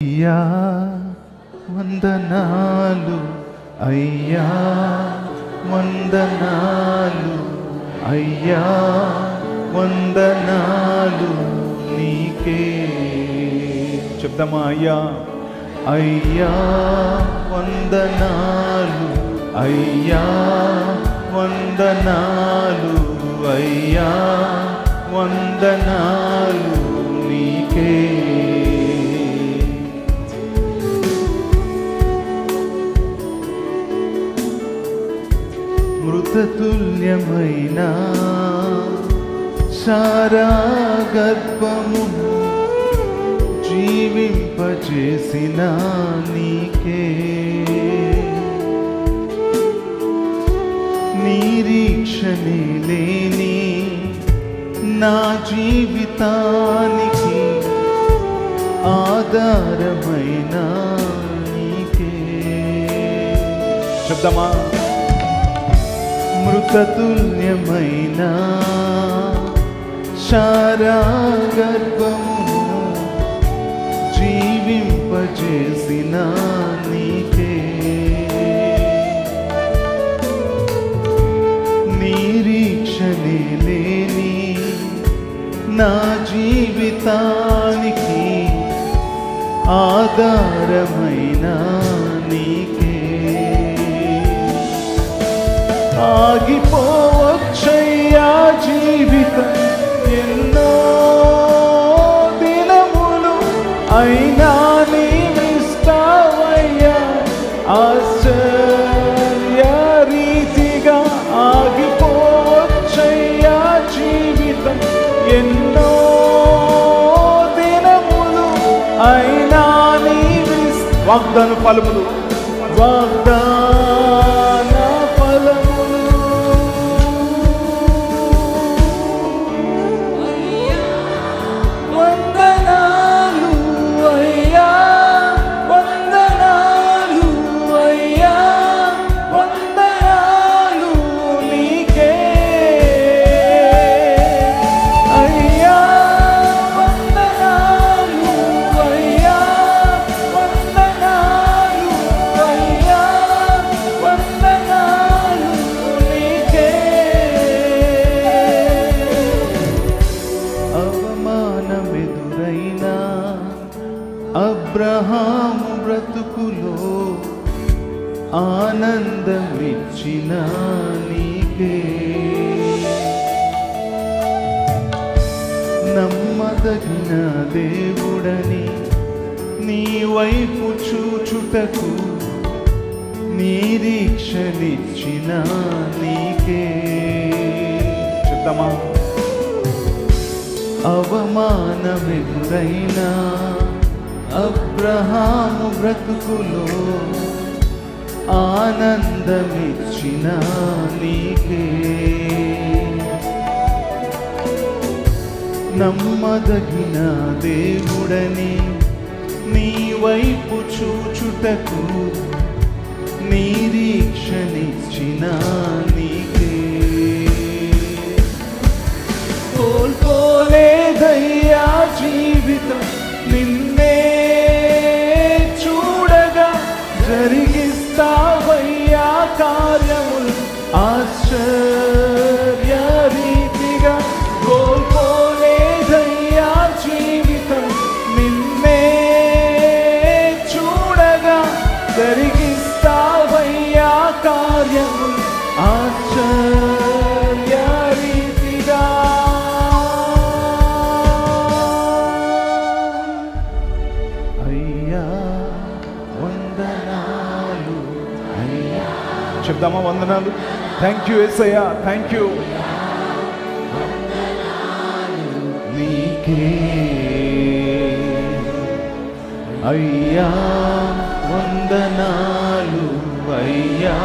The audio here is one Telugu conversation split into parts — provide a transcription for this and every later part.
అయ్యా వందనాలు, అయ్యా వందనాలు, అయ్యా వందనాలు నీకే. చెప్దామా? అయ్యా అయ్యా వందనాలు, అయ్యా వందనాలు, అయ్యా వందనాలు నీకే. మృతతుల్యమైన సారా గర్భము జీవింపచేసిన నీకే. నిరీక్షణే లేని నా జీవితానికి ఆధారమైన నీకే. చెప్దామా? మృతతుల్యమైన సారా గర్భము జీవింపజేసిన నీకే. నిరీక్షణే లేని నా జీవితానికి ఆధారమైన నీకే. ఆగిపోవచ్చయ్యా జీవితం ఎన్నో దినములు, అయినా నీవిస్తావయ్యా ఆశ్చర్య రీతిగా. ఆగిపోవచ్చయ్యా జీవితం ఎన్నో దినములు, అయినా వాగ్దాన ఫలములు, వాగ్దాన ఫలములు. వందనాలు అయ్యా వందనాలు, అయ్యా వందనాలు నీకే. అయ్యా వందనాలు, అయ్యా వందనాలు, అయ్యా వందనాలు నీకే. అవమానమెదురైనా అబ్రహాము బ్రతుకులో ఆనందమిచ్చిన నీకే. నమ్మదగిన దేవుడని నీ వైపు చూచుటకు నిరీక్షనిచ్చిన నీకే. చెప్తామా? అవమానమెదురైనా అబ్రహాము బ్రతుకులో ఆనందమిచ్చిన నీకే. నమ్మదగిన దేవుడని నీ వైపు చూచుటకు నిరీక్షనిచ్చిన నీకే. కోల్పోలేదయ్యా జీవితం నిన్నే చూడగా, జరిగిస్తావయ్యా కార్యములు ఆశ్చర్య రీతిగా. కోల్పోలేదయ్యా జీవితం నిన్నే చూడగా, జరిగిస్తావయ్యా కార్యములు ఆశ్చర్య రీతిగా. అయ్యా వందనాలు, అయ్యా. చెప్దామా? వందనాలు. Thank you Yesayya, thank you నీకే. అయ్యా వందనాలు, అయ్యా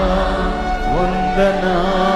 వందనాలు.